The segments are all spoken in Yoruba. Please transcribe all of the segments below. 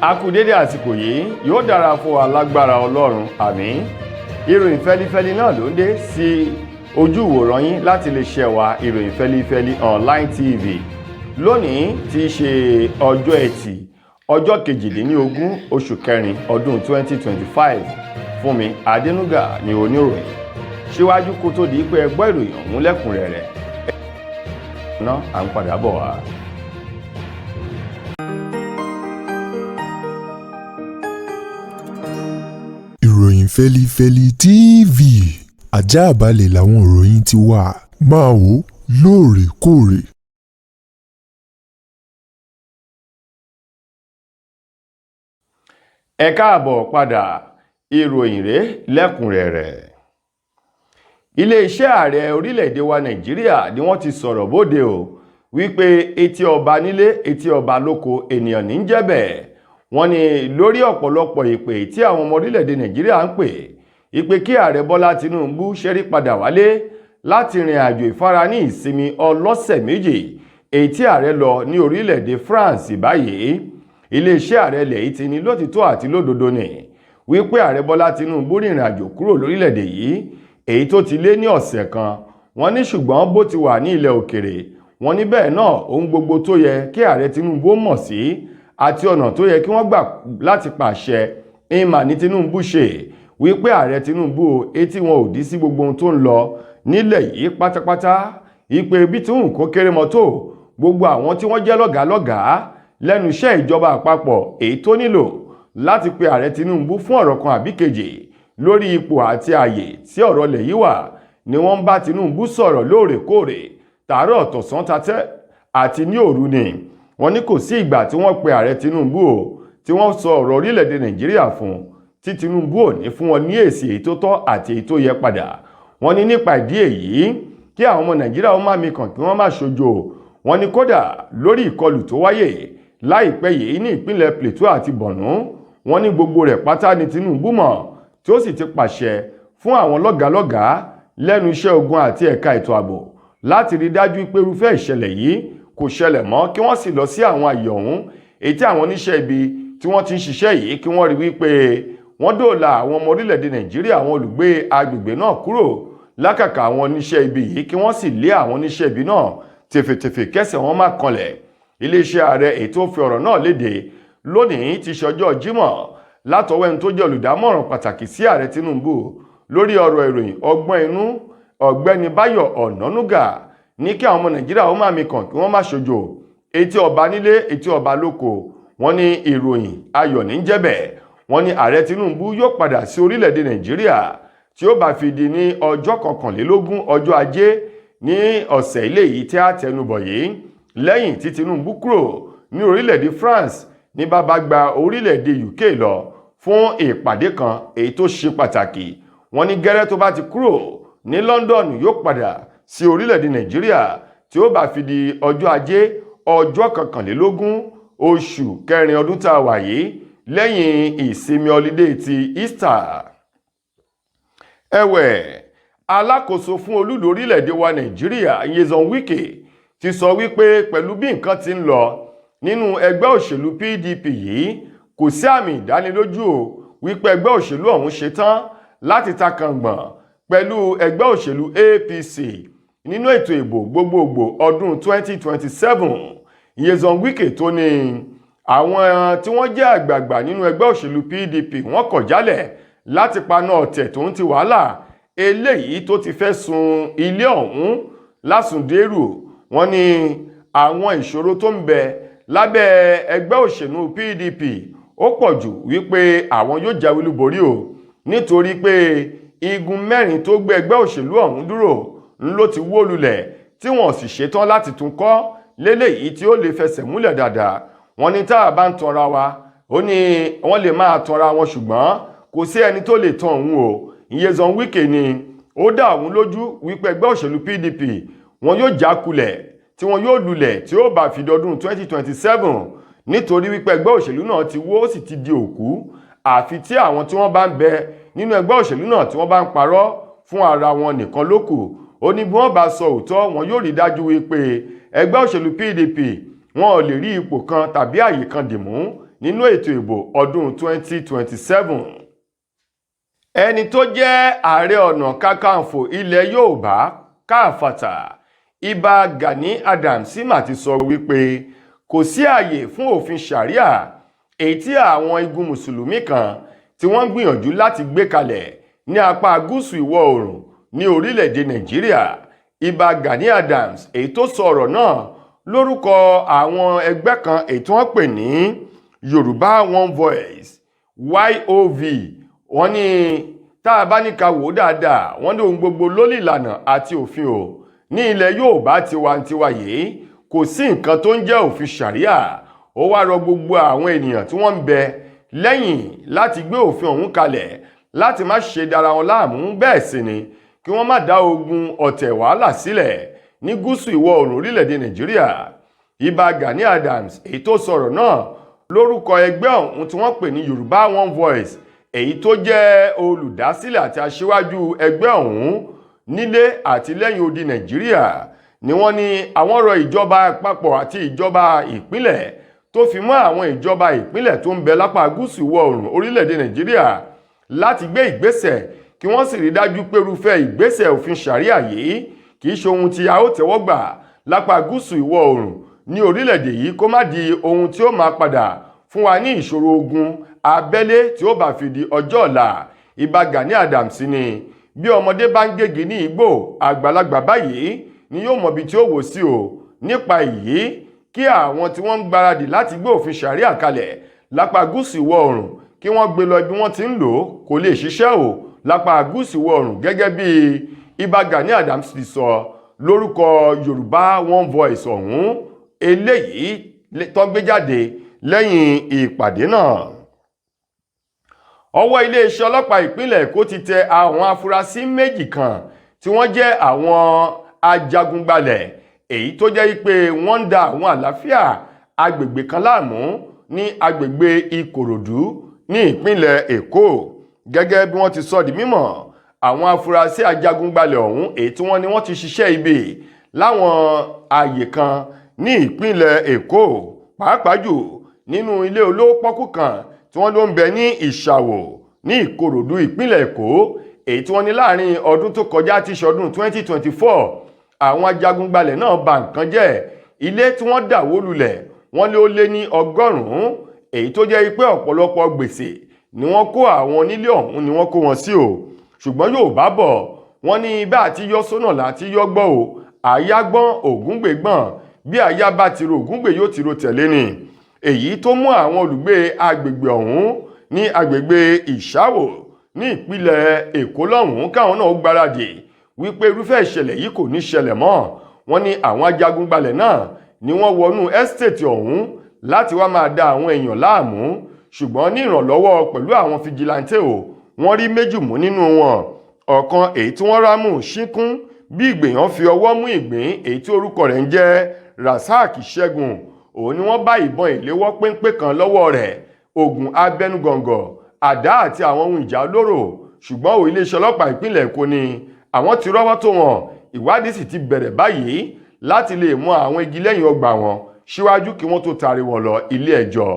A kú dédé àsìkò yìí, yóò dára fún wa lágbára Ọlọ́run, àmín. Ìròyìn fẹ́lifẹ́li náà ló ń dé sí ojú ìwòran yín láti lè ṣe wa ìròyìn fẹ́lifẹ́li online TV. Lónìí tí í ṣe ọjọ́ Ẹtì, ọjọ́ 22 oṣù kẹrin ọdún 2025. Fúnmi Adénúgà ni oníròyìn. Síwájú kó tó di pé ẹ gbọ́ ìròyìn ọ̀hún lẹ́kùnrẹ́rẹ́. Náà à ń padà bọ̀ wá. Ìròyìn fẹ́lifẹ́li TV àjààbálẹ̀ làwọn ìròyìn ti wà, máa wò lóòrèkóòrè. Ẹ káàbọ̀ padà, ìròyìn rẹ̀ lẹ́kùnrẹ́rẹ́. Ilé-iṣẹ́ ààrẹ orílẹ̀-èdè wa Nàìjíríà ni wọ́n ti sọ̀rọ̀ bóde o wípé etí ọba nílé etí ọba lóko ènìyàn ní jẹ́bẹ̀. Wọ́n ní lórí ọ̀pọ̀lọpọ̀ ìpè tí àwọn ọmọ orílẹ̀-èdè Nàìjíríà ń pè ìpè kí ààrẹ Bọ́lá Tinubu ṣẹ́rí padà wálé láti rìn àjò ìfara ní ìsinmi ọlọ́sẹ̀ méjì èyí tí ààrẹ lọ ní orílẹ̀-èdè France báyìí. Ilé-iṣẹ́ ààrẹ ilẹ̀ yìí ti ní lótìtọ́ àti lódodo ní wípé ààrẹ Bọ́lá Tinubu rìnrìn àjò kúrò lórílẹ̀-èdè yìí èyí tó ti lé ní ọ̀sẹ̀ kan. Wọ́n ní ṣùgbọ́n bó ti wà ní ilẹ̀ òkèrè, wọ́n ní bẹ́ẹ̀ náà ohun gbogbo tó yẹ kí ààrẹ Tinubu mọ̀ sí àti ọ̀nà tó yẹ kí wọ́n gbà láti pàṣẹ ìmà ní Tinubu ṣe wípé ààrẹ Tinubu etí wọn ò dí sí gbogbo ohun tó ń lọ nílẹ̀ yìí pátápátá. Ìpè bí tí òun kó kéré mọ́ tó gbogbo àwọn tí wọ́n jẹ́ lọ́gàálọ́gàá lẹ́nu iṣẹ́ ìjọba àpapọ̀ èyí tó nílò láti pe ààrẹ Tinubu fún ọ̀rọ̀ kan àbí kejì lórí ipò àti ààyè tí ọ̀rọ̀ lẹ̀ yìí wà ni wọ́n ń bá Tinubu sọ̀rọ̀ lóòrèkóòrè tààrọ̀ tọ̀sán tatẹ́ àti ní òru ni. Wọ́n ní kò sí ìgbà tí wọ́n pe ààrẹ Tinubu o tí wọ́n sọ ọ̀rọ̀ orílẹ̀-èdè Nàìjíríà fún tí Tinubu ò ní fún wọn ní èsì èyí tó tọ́ àti èyí tó yẹ padà. Wọ́n ní nípa ìdí èyí kí àwọn ọmọ Nàìjíríà ó má mikàn kí wọ́n má ṣojo. Wọ́n ní kódà lórí ìkọlù tó wáyé láìpẹ́ yìí ní ìpínlẹ̀ Plateau àti Borno, wọ́n ní gbogbo rẹ̀ pátá ni Tinubu mọ̀ tí ó sì ti pàṣẹ fún àwọn lọ́gàálọ́gàá lẹ́nu iṣẹ́ ogun àti ẹ̀ka ètò ààbò láti rí dájú pé irúfẹ́ ìṣẹ̀lẹ̀ yìí kò ṣẹlẹ̀ mọ́ kí wọ́n sì lọ sí àwọn àyè ọ̀hún èyí tí àwọn oníṣẹ́ ibi tí wọ́n ti ń ṣiṣẹ́ yìí kí wọ́n rí wípé wọ́n dóòlà àwọn ọmọ orílẹ̀-èdè Nàìjíríà àwọn olùgbé agbègbè náà kúrò lákàkà àwọn oníṣẹ́ ibi yìí kí wọ́n sì lé àwọn oníṣẹ́ ibi náà tèfètèfè kẹ́sẹ̀ wọn má kanlẹ̀. Iléeṣẹ́ ààrẹ èyí tó fi ọ̀rọ̀ náà léde lónìí ti ṣọjọ́ Jímọ̀ látọwọ́ ẹni tó jẹ́ olùdámọ̀ràn pàtàkì sí ààrẹ Tinubu lórí ọ̀rọ̀ ìròyìn ọgbọ́n inú ọ̀gbẹ́ni Báyọ̀ Ọ̀nànúgà ní kí àwọn ọmọ Nàìjíríà ó má mikàn kí wọ́n má ṣojo etí ọba nílé etí ọba lóko. Wọ́n ní ìròyìn ayọ̀ ní jẹ́bẹ̀. Wọ́n ní ààrẹ Tinubu yóò padà sí orílẹ̀-èdè Nàìjíríà tí ó bá fi di ní ọjọ́ 21 ọjọ́ Ajé ní ọ̀sẹ̀ ilé yìí tí a tẹnubọ̀ yìí lẹ́yìn tí Tinubu kúrò ní orílẹ̀-èdè France ní bàbá gba orílẹ̀-èdè UK lọ fún ìpàdé kan èyí tó ṣe pàtàkì. Wọ́n ní gẹ́rẹ́ tó bá ti kúrò ní London yóò padà sí orílẹ̀-èdè Nàìjíríà tí ó bá fi di ọjọ́ Ajé ọjọ́ 21 oṣù kẹrin ọdún tá a wà yìí lẹ́yìn ìsinmi ọlídé ti Easter. Ẹ̀wẹ̀, alákòóso fún olúlu orílẹ̀-èdè wa Nàìjíríà Nyesom Wike ti sọ wípé pẹ̀lú bí nǹkan ti ń lọ nínú ẹgbẹ́ òṣèlú PDP yìí kò sí àmì ìdánilójú o wípé ẹgbẹ́ òṣèlú ọ̀hún ṣetán láti ta kàngbọ̀n pẹ̀lú ẹgbẹ́ òṣèlú APC nínú ètò ìbò gbogbogbò ọdún 2027. Nyesom Wike tó ní àwọn tí wọ́n jẹ́ àgbààgbà nínú ẹgbẹ́ òṣèlú PDP wọ́n kọ̀ jálẹ̀ láti paná ọ̀tẹ̀ tó ń ti wàhálà eléyìí tó ti fẹ́ sun ilé ọ̀hún lásùndérù. Wọ́n ní àwọn ìṣòro tó ń bẹ lábẹ́ ẹgbẹ́ òṣèlú PDP ó pọ̀ jù wípé àwọn yóò jáwé olúborí o nítorí pé igun mẹ́rin tó gbé ẹgbẹ́ òṣèlú ọ̀hún dúró ló ti wó lulẹ̀ tí wọ́n sì ṣetán láti tún kọ́ léléyìí tí ó lè fẹsẹ̀ múlẹ̀ dáadáa. Wọ́n ní tá a bá ń tanra wa ó ní wọ́n lè máa tanra wọn ṣùgbọ́n kò sí ẹni tó lè tan òun o. Nyesom Wike ni ó dá òun lójú wípé ẹgbẹ́ òṣèlú PDP wọn yóò jákulẹ̀ tí wọn yóò lulẹ̀ tí ó bá fi dọdún 2027 nítorí wípé ẹgbẹ́ òṣèlú náà ti wó ó sì ti di òkú àfi tí àwọn tí wọ́n bá ń bẹ nínú ẹgbẹ́ òṣèlú náà tí wọ́n bá ń parọ́ fún ara wọn nìkan lókù. Ó ní bí wọ́n bá sọ òótọ́ wọn yóò rí dájú wípé ẹgbẹ́ òṣèlú PDP wọn ò lè rí ipò kan tàbí àyè kan dìmú nínú ètò ìbò ọdún 2027. ẹni tó jẹ́ ààrẹ ọ̀nà kakanfò ilẹ̀ Yorùbá káfàtà Ìbà Gani Adams mà ti sọ wípé kò sí ààyè fún òfin Sharia èyí tí àwọn igun mùsùlùmí kan tí wọ́n ń gbìyànjú láti gbé kalẹ̀ ní apá gúúsù ìwọ̀ oòrùn ní orílẹ̀-èdè Nàìjíríà. Ìbà Gani Adams èyí tó sọ ọ̀rọ̀ náà lórúkọ àwọn ẹgbẹ́ kan èyí tí wọ́n pè ní Yorùbá One Voice YOV. wọ́n ní tá a bá ní ká wò dáadáa wọ́n ní ohun gbogbo lórí ìlànà àti òfin o ní ilẹ̀ Yorùbá tiwantiwa yìí kò sí nǹkan tó ń jẹ́ òfin Sharia. ó wá rọ gbogbo àwọn ènìyàn tí wọ́n ń bẹ lẹ́yìn láti gbé òfin ọ̀hún kalẹ̀ láti má ṣe dára wọn láàmú, bẹ́ẹ̀ sì ni kí wọ́n má dá ogun ọ̀tẹ̀ wàhálà sílẹ̀ ní gúúsù ìwọ̀ oòrùn orílẹ̀-èdè Nàìjíríà. Ìbà Gani Adams èyí tó sọ̀rọ̀ náà lórúkọ ẹgbẹ́ ọ̀hún tí wọ́n pè ní Yorùbá One Voice èyí tó jẹ́ olùdásílẹ̀ àti aṣíwájú ẹgbẹ́ ọ̀hún nílé àti lẹ́yìn odi Nàìjíríà ni wọ́n ní àwọn rọ ìjọba àpapọ̀ àti ìjọba ìpínlẹ̀ tó fi mọ́ àwọn ìjọba ìpínlẹ̀ tó ń bẹ lápá gúúsù ìwọ̀ oòrùn orílẹ̀-èdè Nàìjíríà láti gbé ìgbésẹ̀ kí wọ́n sì rí dájú pé irúfẹ́ ìgbésẹ̀ òfin Sharia yìí kì í ṣe ohun tí a ó tẹ́wọ́ gbà lápá gúúsù ìwọ̀ oòrùn ní orílẹ̀-èdè yìí kó má di ohun tí ó máa padà fún wa ní ìṣòro ogun abẹ́lé tí ó bá fi di ọjọ́ ọ̀la. Ìbà Gani Adams ní bí ọmọdé bá ń gégi ní igbó àgbàlagbà báyìí ni yóò mọ ibi tí ó wò sí o. nípa èyí kí àwọn tí wọ́n ń gbáradì láti gbé òfin Sharia kalẹ̀ lápá gúúsù ìwọ̀ oòrùn kí wọ́n gbé lọ ibi wọ́n ti ń lò kó lè ṣiṣẹ́ o lápá gúúsù ìwọ̀ oòrùn gẹ́gẹ́ bí Ìbà Gani Adams ti sọ lórúkọ Yorùbá One Voice ọ̀hún eléyìí tó gbé jáde lẹ́yìn ìpàdé náà. ọwọ́ iléeṣẹ́ ọlọ́pàá ìpínlẹ̀ Èkó ti tẹ àwọn afurasí méjì kan tí wọ́n jẹ́ àwọn ajagunbalẹ̀ èyí tó jẹ́ pé wọ́n ń da àwọn àlàáfíà agbègbè kan láàmú ní agbègbè Ìkòròdú ní ìpínlẹ̀ Èkó. gẹ́gẹ́ bí wọ́n ti sọ di mímọ̀ àwọn afurasí ajagunbalẹ̀ ọ̀hún èyí tí wọ́n ní wọ́n ti ṣiṣẹ́ ibi láwọn ààyè kan ní ìpínlẹ̀ Èkó pàápàá jù nínú ilé olówó pọ́kú kan tí wọ́n ló ń bẹ ní Ìṣàwò ní Ìkòròdú ìpínlẹ̀ Èkó èyí tí wọ́n ní láàrin ọdún tó kọjá tí ṣọdún 2024 àwọn ajagunbalẹ̀ náà bà nǹkan jẹ́. ilé tí wọ́n dà wó lulẹ̀ wọ́n lé ó lé ní 100 èyí tó jẹ́ pé ọ̀pọ̀lọpọ̀ gbèsè ni wọ́n kó àwọn onílé ọ̀hún ni wọ́n kó wọn sí o. ṣùgbọ́n Yorùbá bọ̀ wọ́n ní bá àti yọ sọ́nà láti yọ gbọ́ o àyà gbọ́n ògúngbè gbọ́n bí àyà bá ti ro ògúngbè yóò ti ro tẹ̀lé ni. èyí tó mú àwọn olùgbé agbègbè ọ̀hún ní agbègbè Ìṣàwò ní ìpínlẹ̀ Èkó lọ́hùn káwọn náà gbáradì wípé irúfẹ́ ìṣẹ̀lẹ̀ yìí kò ní ṣẹlẹ̀ mọ́. wọ́n ní àwọn ajagunbalẹ̀ náà ni wọ́n wọnú ẹ́stéètì ọ̀hún láti wá máa da àwọn èèyàn láàmú ṣùgbọ́n ní ìrànlọ́wọ́ pẹ̀lú àwọn fijilantè o wọ́n rí méjì mú nínú wọn. ọ̀kan èyí tí wọ́n rámù ṣíkún bí ìgbèyàn fi ọwọ́ mú ìgbín èyí tí orúkọ rẹ̀ ń jẹ́ Rasaq Ṣẹ́gun òun ni wọ́n bá ìbọn ìléwọ́ péńpé kan lọ́wọ́ rẹ̀ oògùn abẹnugọ̀ngọ̀ àdá àti àwọn ohun ìjà olóró. ṣùgbọ́n iléeṣẹ́ ọlọ́pàá ìpínlẹ̀ Èkó ni àwọn ti rọ́wọ́ tó wọn ìwádìí sì ti bẹ̀rẹ̀ báyìí láti lè mú àwọn igi lẹ́yìn ọgbà wọn síwájú kí wọ́n tó taari wọn lọ ilé ẹjọ́.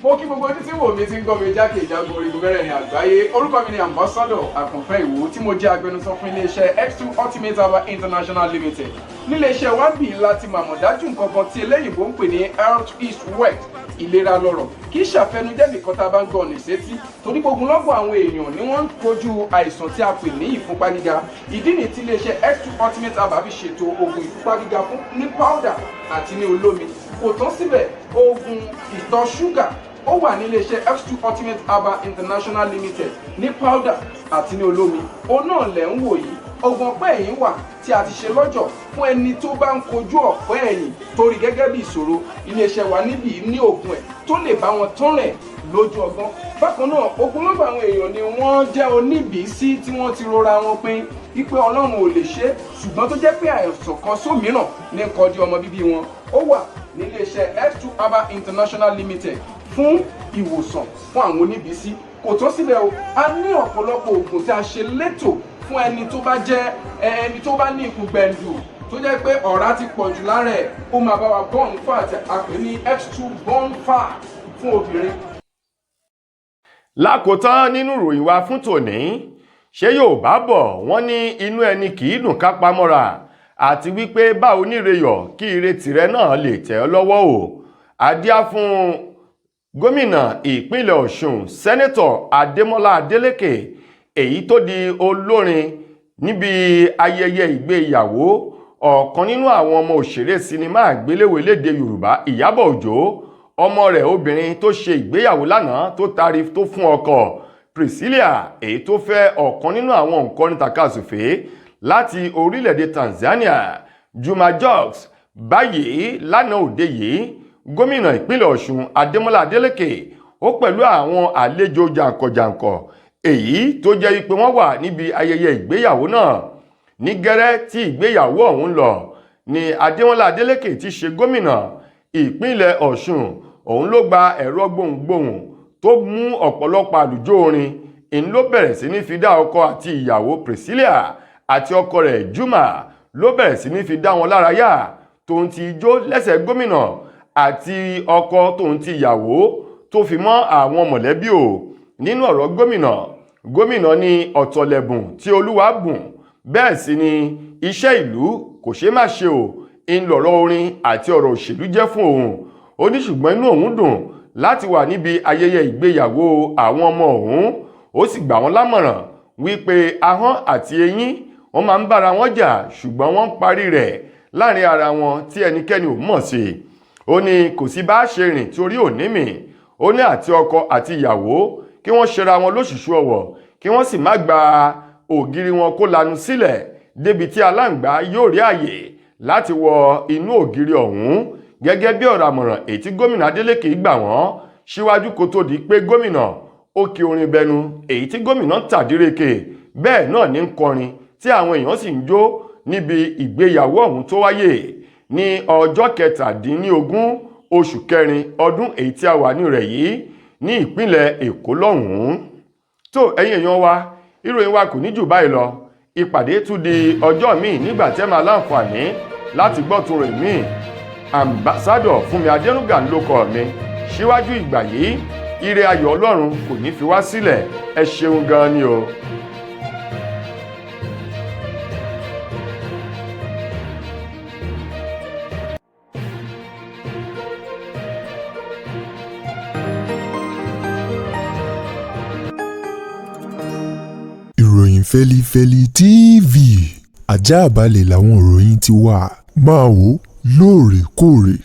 mo kí gbogbo ojú tí wò mí ti ń gbọ́ mi jákèjádò orígun mẹ́rẹ̀ ní àgbáyé. orúkọ mi ni ambassador Àkànfẹ́ Ìwò tí mo jẹ́ agbẹnusọ fún iléeṣẹ́ X2 Ultimate Herbal International Limited. níléeṣẹ́ wa bí láti màmọ̀ dájú nǹkan kan tí eléyìnbó ń pè ní health is wealth ìlera lọ́rọ̀ kì í ṣàfẹnujẹ́ nìkan tá a bá ń gbọ́ ọ̀nà ìṣètí torí gbogbo lọ́gbọ̀n àwọn èèyàn ni wọ́n ń kojú àìsàn tí a pè ní ìfúnpá gíga. ìdí nìyí tí iléeṣẹ́ X2 Ultimate Herbal fi ṣètò oògùn ìfúnpá gíga fún ní powder àti ní olómi. kò tán síbẹ̀ oògùn ìtọ̀ ṣúgà ó wà ní iléeṣẹ́ X2 Ultimate Herbal International Limited ní powder àti ní olómi. òun náà lẹ̀ ń wò yìí oògùn ọ̀pẹ́ ẹ̀yìn wà tí a ti ṣe lọ́jọ̀ fún ẹni tó bá ń kojú ọ̀pẹ́ ẹ̀yìn torí gẹ́gẹ́ bí ìṣòro iléeṣẹ́ wa níbí ní oògùn ẹ̀ tó lè bá wọn tán rẹ̀ lójú ọgbọ́n. bákan náà ogunlọ́gọ̀ àwọn èèyàn ni wọ́n jẹ́ oníbìísí tí wọ́n ti rora wọn pín wípé Ọlọ́run ò lè ṣe ṣùgbọ́n tó jẹ́ pé àìsàn kan sómìíràn ní kọjú ọmọ bíbí wọn. ó wà ní iléeṣẹ́ X2 Herbal International Limited fún ìwòsàn fún àwọn oníbìísí. kò tó síbẹ̀ o a ní ọ̀pọ̀lọpọ̀ oògùn tí a ṣe létò fún ẹni tó bá jẹ́ ẹni tó bá ní ikùn gbẹ̀ndù tó jẹ́ pé ọ̀rá ti pọ̀ jù lára ẹ̀ ó máa bá wa burn fat àpè ní X2 burn fat fún obìnrin. lákòótán nínú ìròyìn wa fún tòní, ṣé Yorùbá bọ̀ wọ́n ní inú ẹni kì í dùn ká pamọ́ra, àti wípé báwo ní reyọ̀ kí ire tìrẹ náà lè tẹ̀ ọ́ lọ́wọ́ o. adíá fún gómìnà ìpínlẹ̀ Ọ̀ṣun sẹ́nẹ́tọ̀ Adémọ́lá Adélékè èyí tó di olórin níbi ayẹyẹ ìgbéyàwó ọ̀kan nínú àwọn ọmọ òṣèré sinimá àgbéléwò lédè Yorùbá Ìyábọ̀ Òjó, ọmọ rẹ̀ obìnrin tó ṣe ìgbéyàwó lánàá tó taari tó fún ọkọ Priscilla èyí tó fẹ́ ọ̀kan nínú àwọn òǹkọrin takasùfé láti orílẹ̀-èdè Tanzania Juma Jux. Báyìí lánàá òde yìí gómìnà ìpínlẹ̀ Ọ̀ṣun Adémọ́lá Adélékè ó pẹ̀lú àwọn àlejò jàǹkànjàǹkàn èyí tó jẹ́ wípé wọ́n wà níbi ayẹyẹ ìgbéyàwó náà. ní gẹ́rẹ́ tí ìgbéyàwó ọ̀hún lọ ni Adémọ́lá Adélékè ti ṣe gómìnà ìpínlẹ̀ Ọ̀ṣun òun ló gba ẹ̀rọ gbohùngbohùn tó mú ọ̀pọ̀lọpọ̀ àlùjó orin ń ló bẹ̀rẹ̀ sí ní fi dá ọkọ àti ìyàwó Priscilla àti ọkọ rẹ̀ Juma ló bẹ̀rẹ̀ sí ní fi dá wọn lára yá tóun ti jó lẹ́sẹ̀ gómìnà àti ọkọ tóun ti ìyàwó tó fi mọ́ àwọn mọ̀lẹ́bí o. nínú ọ̀rọ̀ gómìnà ní ọ̀tọ̀lẹ̀bùn tí Olúwa bùn, bẹ́ẹ̀ sì ni iṣẹ́ ìlú kò ṣe má ṣe o ń lọ̀rọ̀ orin àti ọ̀rọ̀ òṣèlú jẹ́ fún òun. ó ní ṣùgbọ́n inú òun dùn láti wà níbi ayẹyẹ ìgbéyàwó àwọn ọmọ òun. ó sì gbà wọ́n lámọ̀ràn wípé ahọ́n àti eyín wọ́n máa ń bára wọn jà ṣùgbọ́n wọ́n ń parí rẹ̀ láàrin ara wọn tí ẹnikẹ́ni ò mọ̀ sí. ó ní kò sí bá ṣe rìn torí ò ní mì. ó ní àti ọkọ àti ìyàwó kí wọ́n ṣera wọn lóṣùṣù ọwọ̀ kí wọ́n sì má gba ògiri wọn kó lanu sílẹ̀ débi tí aláǹgbá yóò rí àyè láti wọ inú ògiri ọ̀hún, gẹ́gẹ́ bí ọ̀rọ̀ àmọ̀ràn èyí tí gómìnà Adélékè gbà wọ́n síwájú kó tó di pé gómìnà ó kí orin bẹnu èyí tí gómìnà tàdíreke bẹ́ẹ̀ náà ní ń kọrin tí àwọn èèyàn sì ń jó níbi ìgbéyàwó ọ̀hún tó wáyé ní ọjọ́ 17 oṣù kẹrin ọdún èyí tí a wà ní rẹ̀ yìí ní ìpínlẹ̀ Èkó lọ́hùn-ún. tó ẹ̀yin èèyàn wa, ìròyìn wa kò ní jù báyìí lọ. ìpàdé tún di ọjọ́ míì nígbà tẹ́ máa láǹfààní láti gbọ́ tó rìn míì. Ambassador Fúnmi Adénúgà ló kọ mi. síwájú ìgbà yìí, ire ayọ̀ Ọlọ́run kò ní fi wá sílẹ̀. ẹ ṣeun gan ni o. ìròyìn fẹ́lifẹ́li TV àjààbálẹ̀ làwọn ìròyìn ti wà máa wò lóòrèkóòrè.